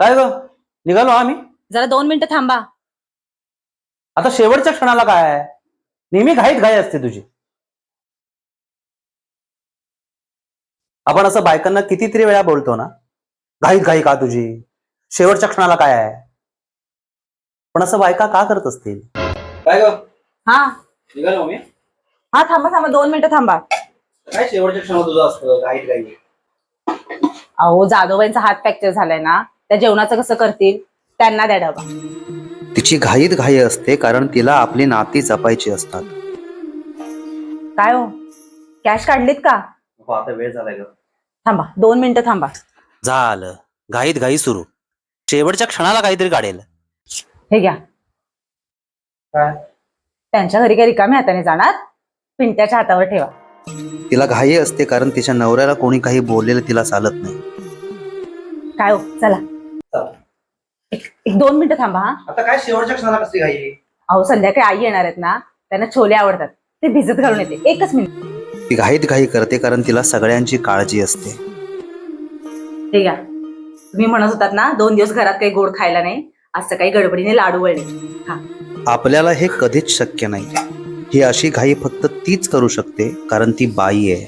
काय ग, निघालो आम्ही. जरा 2 मिनिटं थांबा. आता शेवटच्या क्षणाला काय आहे? नेहमी घाईत घाई असते तुझी. आपण असं बायकांना कितीतरी वेळा बोलतो ना, घाईत घाई का तुझी, शेवटच्या क्षणाला काय आहे. पण असं बायका का करत असतील? काय ग, हा निघालो मी. हा थांबा थांबा 2 मिनिटं थांबा. काय शेवटच्या क्षणाला तुझं असतं घाईत घाई? अहो जाधवबाईंचा हात फ्रॅक्चर झालाय ना, त्या जेवणाचं कसं करतील? त्यांना द्या डबा. तिची घाईत घाई असते कारण तिला आपली नाती जपायची असतात. काय हो, कॅश काढलीत का? आता वेळ झालाय ग. थांबा 2 मिनिटं थांबा. झालं, घाईत घाई सुरू. शेवटच्या क्षणाला काहीतरी काढेल. हे घ्या. काय? त्यांच्या घरी काही रिकाम्या हाताने जाणार? पिंट्याच्या हातावर ठेवा. तिला घाई असते कारण तिच्या नवऱ्याला कोणी काही बोललेलं तिला चालत नाही. काय हो, चला एक 2 मिनिटं थांबा. हा आता काय शेवटच्या क्षणाला कसली घाई? अहो संध्याकाळी आई येणार आहेत ना, त्यांना छोले आवडतात, ते भिजत घालून येते. एकच मिनिट. ती घाईत घाई करते कारण तिला सगळ्यांची काळजी असते. हे घ्या. तुम्ही म्हणत होतात ना 2 दिवस घरात काही गोड खायला नाही, आज सकाळी गडबडीने लाडू वळले. हा आपल्याला हे कधीच शक्य नाही. ही अशी घाई फक्त तीच करू शकते कारण ती बाई आहे.